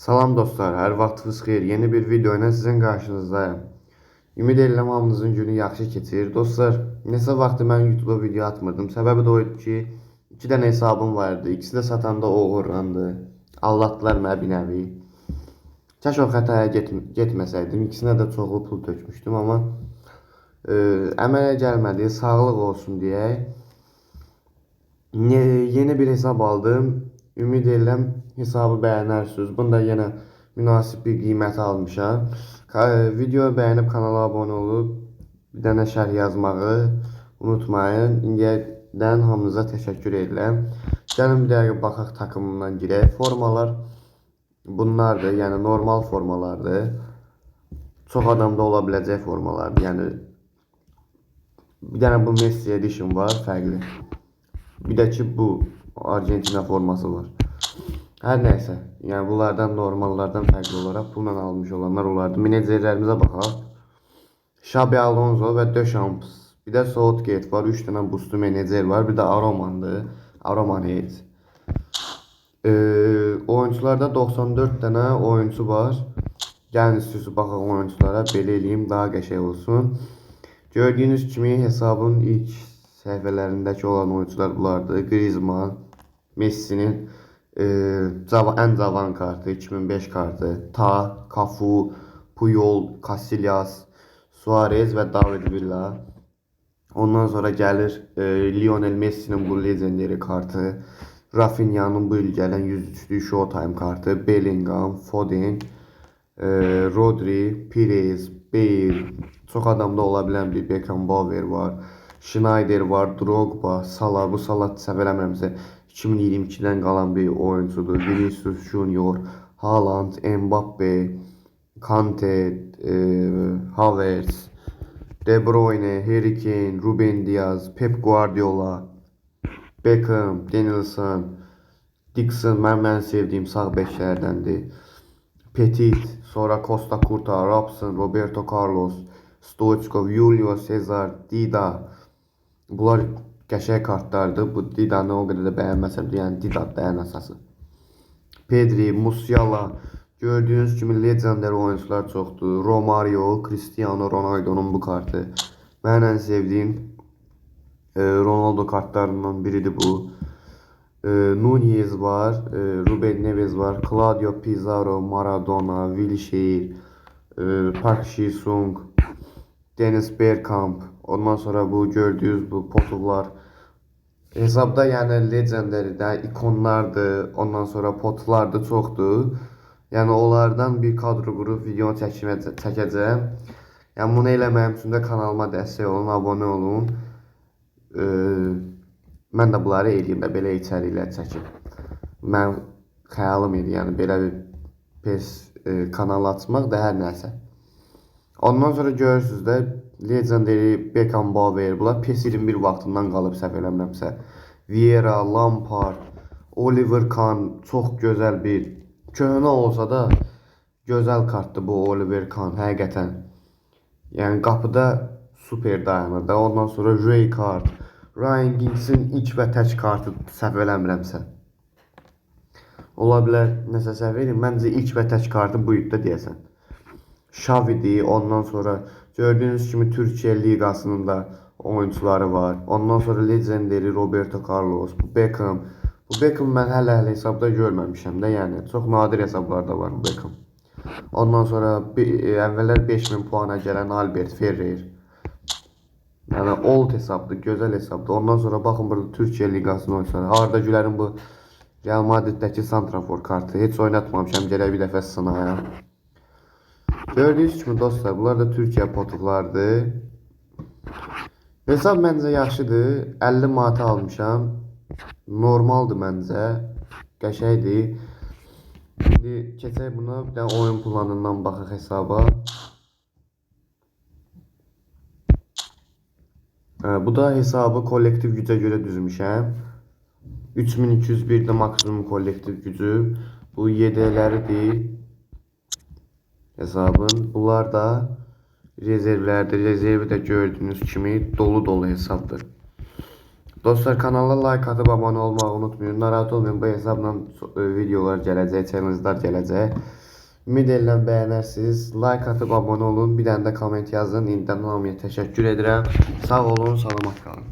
Salam dostlar, hər vaxtınız xeyir. Yeni bir video ilə sizin qarşınızdayım. Ümid edirəm hamınızın günü yaxşı keçir. Dostlar, neçə vaxtdır mən YouTube-a video atmırdım. Səbəbi də oydu ki, 2 dənə hesabım vardı. İkisi də satanda uğurlandı. Aldatdılar məni bir nəvi. Kaş o xətaya getməsəydim. İkisinə də çoxlu pul tökmüşdüm, amma əmələ gəlmədi. Sağlıq olsun deyə yeni bir hesab aldım. Ümid edirəm hesabı bəyənərsiniz. Bunda yenə münasib bir qiymət almışam. Videoyu bəyənib kanala abunə olub bir dənə şərh yazmağı unutmayın. İndiyədən hamınıza təşəkkür edirəm. Gəlin bir dəqiqə baxaq takımından girək. Formalar bunlardır. Yəni normal formalardır. Çox adamda ola biləcək formalardır. Yəni bir dənə bu Messi Edition var, fərqli. Bir də ki bu Argentina forması var. Hər nəysə, yəni bunlardan normallardan fərqli olaraq pulla almış olanlar olardı. Menecerlərimizə baxaq. Xabi Alonso və Deschamps. Bir də Southgate var. 3 dənə boostlu menecer var. Bir də Aromandır. Aroman heç. Oyuncularda 94 dənə oyuncu var. Gəlin siz baxaq oyunculara. Belə eləyim, daha qəşəng olsun. Gördüyünüz kimi hesabın ilk səhifələrindəki olan oyuncular bunlardır. Griezmann, Messi'nin ən cavan kartı, 2005 kartı, Ta, Cafu, Puyol, Casillas, Suarez və David Villa. Ondan sonra gəlir Lionel Messi'nin bu legendary kartı, Rafinha'nın bu il gələn 103'lü Showtime kartı, Bellingham, Foden, Rodri, Pires, Bale, çox adamda ola bilən bir Beckenbauer var, Schneider var, Drogba, Salah, bu Salah səhv eləmirəmsə 2022'den qalan bir oyuncudur. Vinicius Junior, Haaland, Mbappe, Kante, Havertz, De Bruyne, Harry Kane, Ruben Dias, Pep Guardiola, Beckham, Danielson, Dixon mən sevdiyim sağ bəklərdəndir. Petit, sonra Costa Curta, Robson, Roberto Carlos, Stoichkov, Julio Cesar, Dida. Bunlar qəşəng kartlardır. Bu Didanı o qədər də bəyənməsəm də, yəni Dida da ən əsası. Pedri, Musiala, gördüyünüz kimi legendary oyuncular çoxdur. Romario, Cristiano Ronaldo'nun bu kartı. Mən ən sevdiyim Ronaldo kartlarından biridir bu. Nunez var, Ruben Neves var, Claudio Pizarro, Maradona, Wilshere, Park Ji-sung, Dennis Bergkamp. Ondan sonra bu gördüyünüz bu potlar. Hesabda yəni legendary'də ikonlardır. Ondan sonra potlardır çoxdur. Yəni onlardan bir kadro qrup video çəkəcəm. Yəni bunu eləməyim üçün də kanalıma dəstək olun, abunə olun. Mən də bunları eləyim də belə içəriklər çəkim. Mən xəyalım idi, yəni belə bir pes kanal açmaq da hər nəsə. Ondan sonra görürsünüz də legendary Beckenbauer, bunlar PES 21 vaxtından qalıb səhv eləmirəmsə. Vieira, Lampard, Oliver Kahn, çox gözəl bir köhnə olsa da gözəl kartdır bu Oliver Kahn həqiqətən. Yəni qapıda super dayanır da. Ondan sonra Rijkaard, Ryan Giggs'in ilk və tək kartı səhv eləmirəmsə. Ola bilər nəsə səhv eləyim. Məncə ilk və tək kartı bu ildə deyəsən. Xavi'dir. Ondan sonra gördüyünüz kimi Türkiyə liqasının da oyuncuları var. Ondan sonra legendary Roberto Carlos, bu Beckham. Bu Beckham mən hələ hesabda görməmişəm də, yəni çox nadir hesablarda var bu Beckham. Ondan sonra əvvəllər 5000 puana gələn Albert Ferrer. Yəni old hesabdır, gözəl hesabdır. Ondan sonra baxın burada Türkiyə liqasının oyuncuları. Arda Gülərin bu Real Madrid'dəki santrafor kartı. Heç oynatmamışam, gələk bir dəfə sınayam. Gördüyünüz kimi dostlar, bunlar da Türkiyə potuklardır. Hesab məncə yaxşıdır. 50 manata almışam. Normaldır məncə. Qəşəkdir. Şimdi keçək buna, bir dənə oyun planından baxaq hesaba. Bu da hesabı kollektiv gücə görə düzmüşəm. 3201'də maksimum kollektiv gücü. Bu YD'ləridir hesabın. Bunlar da rezervlərdir. Rezervi də gördüyünüz kimi dolu hesabdır. Dostlar, kanala like atıp abone olmayı unutmayın. Narahat olmayın, bu hesabla videolar gələcək, challenge'lar gələcək. Ümid edirəm bəyənərsiniz. Like atıp abone olun. Bir dənə də komment yazın. İndidən hamıya təşəkkür edirəm. Sağ olun, salamat qalın.